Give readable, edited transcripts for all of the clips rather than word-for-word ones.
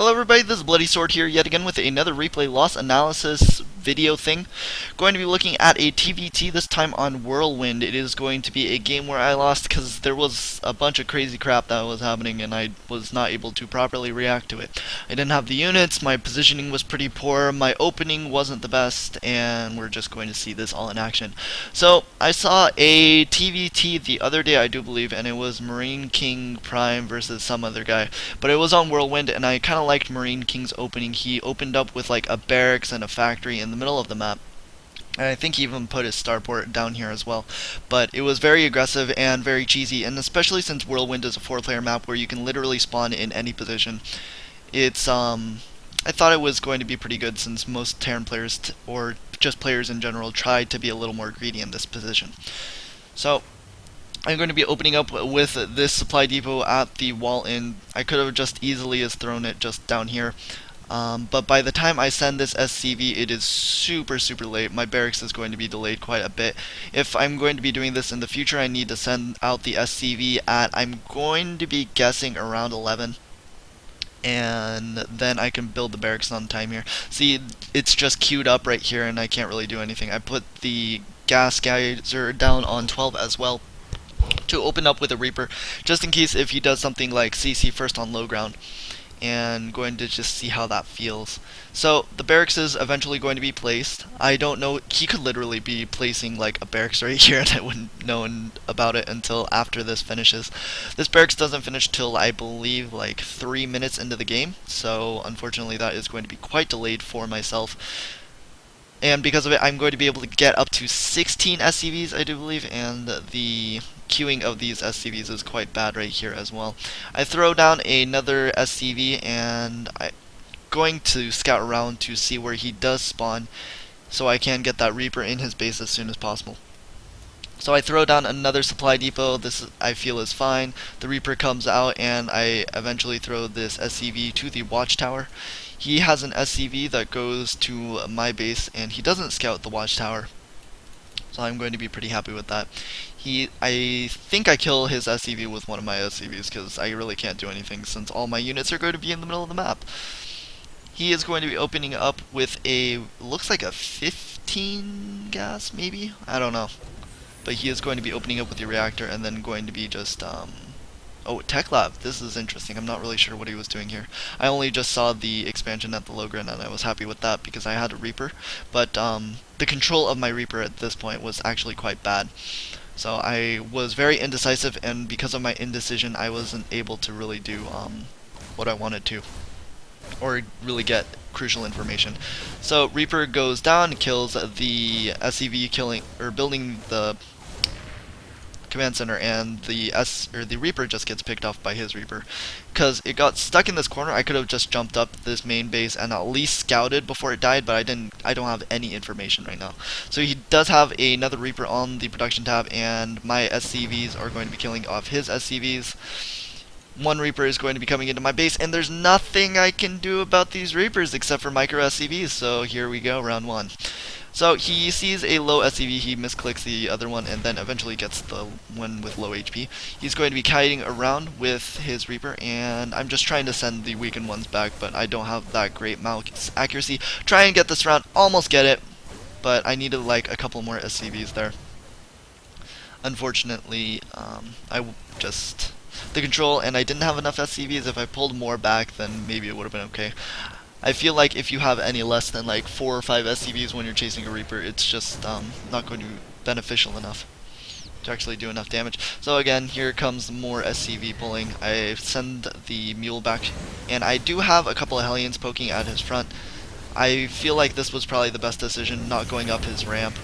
Hello everybody, this is Bloody Sword here yet again with another replay loss analysis video thing. Going to be looking at a TvT, this time on Whirlwind. It is going to be a game where I lost because there was a bunch of crazy crap that was happening and I was not able to properly react to it. I didn't have the units, my positioning was pretty poor, my opening wasn't the best, and we're just going to see this all in action. So, I saw a TvT the other day, I do believe, and it was Marine King Prime versus some other guy. But it was on Whirlwind, and I kind of liked Marine King's opening. He opened up with like a barracks and a factory in the middle of the map. And I think he even put his starport down here as well. But it was very aggressive and very cheesy, and especially since Whirlwind is a 4-player map where you can literally spawn in any position. It's, I thought it was going to be pretty good since most Terran players, or just players in general, tried to be a little more greedy in this position. So, I'm going to be opening up with this supply depot at the wall in. I could have just easily as thrown it just down here. But by the time I send this SCV, it is super late. My barracks is going to be delayed quite a bit. If I'm going to be doing this in the future, I need to send out the SCV at, I'm going to be guessing around 11. And then I can build the barracks on time here. See, it's just queued up right here and I can't really do anything. I put the gas geyser down on 12 as well to open up with a Reaper, just in case if he does something like CC first on low ground, and going to just see how that feels. So the barracks is eventually going to be placed. I don't know, he could literally be placing like a barracks right here and I wouldn't know about it until after this finishes. This barracks doesn't finish till I believe like 3 minutes into the game, so unfortunately that is going to be quite delayed for myself. And because of it, I'm going to be able to get up to 16 SCVs, I do believe, and the queuing of these SCVs is quite bad right here as well. I throw down another SCV, and I'm going to scout around to see where he does spawn, so I can get that Reaper in his base as soon as possible. So I throw down another supply depot. This I feel is fine. The Reaper comes out, and I eventually throw this SCV to the watchtower. He has an SCV that goes to my base, and he doesn't scout the watchtower. So I'm going to be pretty happy with that. I think I kill his SCV with one of my SCVs because I really can't do anything since all my units are going to be in the middle of the map. He is going to be opening up with a, looks like a 15 gas maybe? I don't know. But he is going to be opening up with the reactor and then going to be just, oh, Tech Lab. This is interesting. I'm not really sure what he was doing here. I only just saw the expansion at the low ground and I was happy with that because I had a Reaper. But the control of my Reaper at this point was actually quite bad. So I was very indecisive, and because of my indecision, I wasn't able to really do what I wanted to, or really get crucial information. So Reaper goes down, kills the SCV, building the command center, and the Reaper just gets picked off by his Reaper because it got stuck in this corner. I could have just jumped up this main base and at least scouted before it died, but I don't have any information right now. So he does have another Reaper on the production tab, and my SCVs are going to be killing off his SCVs. One Reaper is going to be coming into my base, and there's nothing I can do about these Reapers except for micro SCVs. So here we go, round 1. So he sees a low SCV, he misclicks the other one, and then eventually gets the one with low HP. He's going to be kiting around with his Reaper, and I'm just trying to send the weakened ones back, but I don't have that great mouse accuracy. Try and get this round, almost get it, but I needed like a couple more SCVs there. Unfortunately, the control, and I didn't have enough SCVs. If I pulled more back, then maybe it would have been okay. I feel like if you have any less than like 4 or 5 SCVs when you're chasing a Reaper, it's just not going to be beneficial enough to actually do enough damage. So again, here comes more SCV pulling. I send the mule back, and I do have a couple of hellions poking at his front. I feel like this was probably the best decision, not going up his ramp,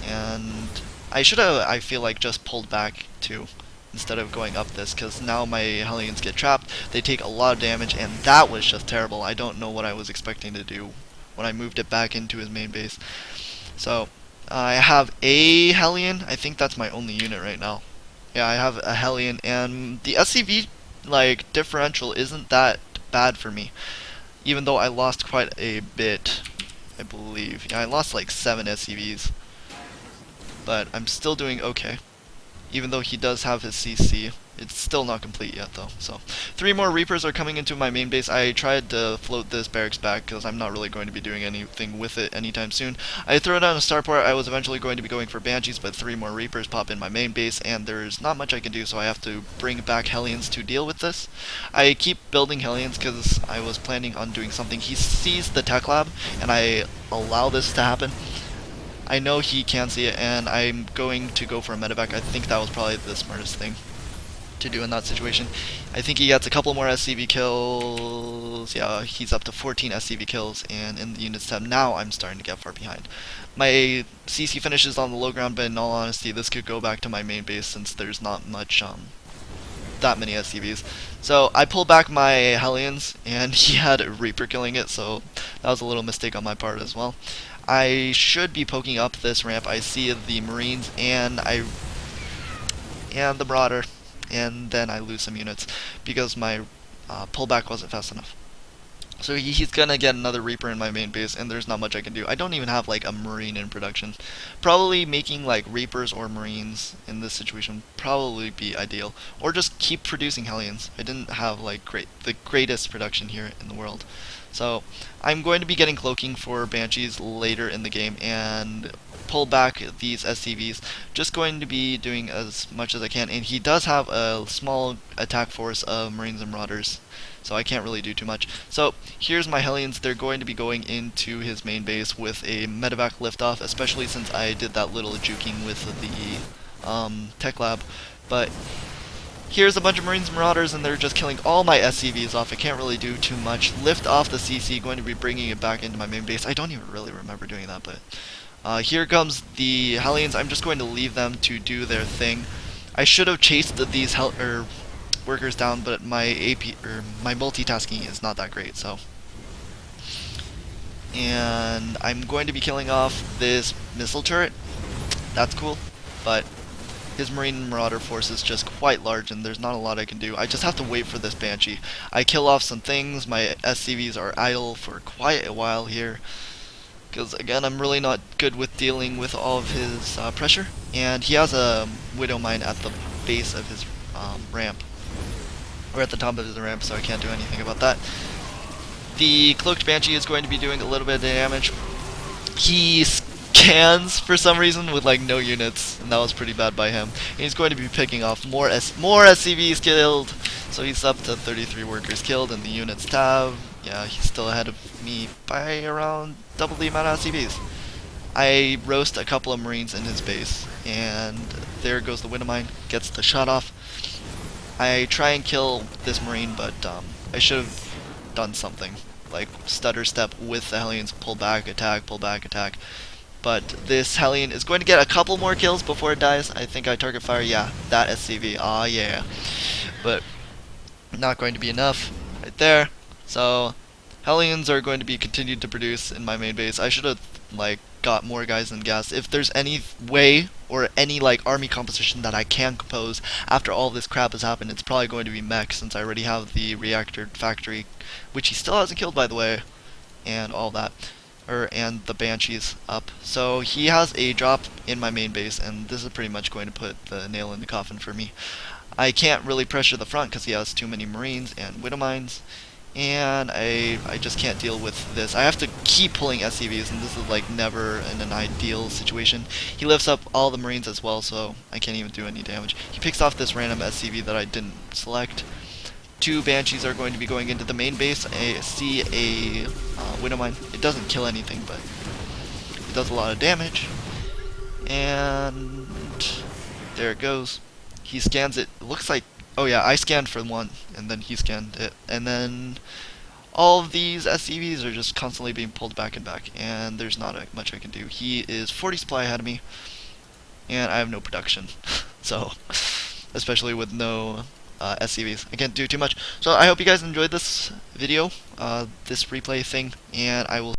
and I should have, I feel like, just pulled back too, instead of going up this, because now my hellions get trapped, they take a lot of damage, and that was just terrible. I don't know what I was expecting to do when I moved it back into his main base. So, I have a hellion. I think that's my only unit right now. Yeah, I have a hellion, and the SCV, like, differential isn't that bad for me, even though I lost quite a bit, I believe. Yeah, I lost like 7 SCVs, but I'm still doing okay. even though he does have his CC. It's still not complete yet though. So 3 more Reapers are coming into my main base. I tried to float this barracks back because I'm not really going to be doing anything with it anytime soon. I threw down a starport. I was eventually going to be going for Banshees, but 3 more Reapers pop in my main base and there's not much I can do, so I have to bring back Hellions to deal with this. I keep building Hellions because I was planning on doing something. He sees the tech lab and I allow this to happen. I know he can see it, and I'm going to go for a medevac. I think that was probably the smartest thing to do in that situation. I think he gets a couple more SCV kills. Yeah, he's up to 14 SCV kills, and in the units tab now I'm starting to get far behind. My CC finishes on the low ground, but in all honesty, this could go back to my main base since there's not much that many SCVs. So I pulled back my Hellions, and he had a Reaper killing it, so that was a little mistake on my part as well. I should be poking up this ramp. I see the Marines and the Marauder, and then I lose some units because my pullback wasn't fast enough. So he's gonna get another Reaper in my main base, and there's not much I can do. I don't even have like a Marine in production. Probably making like Reapers or Marines in this situation probably be ideal, or just keep producing Hellions. I didn't have like the greatest production here in the world. So I'm going to be getting cloaking for Banshees later in the game and pull back these SCVs. Just going to be doing as much as I can, and he does have a small attack force of Marines and Marauders, so I can't really do too much. So here's my Hellions. They're going to be going into his main base with a medevac liftoff, especially since I did that little juking with the tech lab. But here's a bunch of Marines and Marauders, and they're just killing all my SCVs off. I can't really do too much. Lift off the CC, going to be bringing it back into my main base. I don't even really remember doing that, but here comes the Hellions. I'm just going to leave them to do their thing. I should have chased these workers down, but my my multitasking is not that great. So, and I'm going to be killing off this missile turret. That's cool, but his Marine and Marauder force is just quite large, and there's not a lot I can do. I just have to wait for this Banshee. I kill off some things. My SCVs are idle for quite a while here, because again, I'm really not good with dealing with all of his pressure. And he has a Widow Mine at the base of his ramp, or at the top of his ramp, so I can't do anything about that. The Cloaked Banshee is going to be doing a little bit of damage. He scans for some reason with like no units, and that was pretty bad by him. And he's going to be picking off more SCVs killed, so he's up to 33 workers killed in the units tab. Yeah, he's still ahead of me by around double the amount of SCVs. I roast a couple of Marines in his base, and there goes the Widow Mine, gets the shot off. I try and kill this Marine, but I should have done something, like stutter step with the Hellions, pull back, attack, pull back, attack. But this Hellion is going to get a couple more kills before it dies. I think I target fire, yeah, that SCV, ah yeah. But not going to be enough right there. So Hellions are going to be continued to produce in my main base. I should have like got more guys than gas. If there's any way or any like army composition that I can compose after all this crap has happened, it's probably going to be mech, since I already have the reactor factory, which he still hasn't killed by the way, and all that, and the Banshees up. So he has a drop in my main base, and this is pretty much going to put the nail in the coffin for me. I can't really pressure the front because he has too many Marines and Widow Mines, and I just can't deal with this. I have to keep pulling SCVs, and this is like never in an ideal situation. He lifts up all the Marines as well, so I can't even do any damage. He picks off this random SCV that I didn't select. 2 Banshees are going to be going into the main base. I see a Widow Mine. It doesn't kill anything, but it does a lot of damage. And there it goes. He scans it. It looks like, oh yeah, I scanned for one, and then he scanned it. And then all of these SCVs are just constantly being pulled back and back, and there's not much I can do. He is 40 supply ahead of me, and I have no production. So, especially with no SCVs, I can't do too much. So I hope you guys enjoyed this video, this replay thing, and I will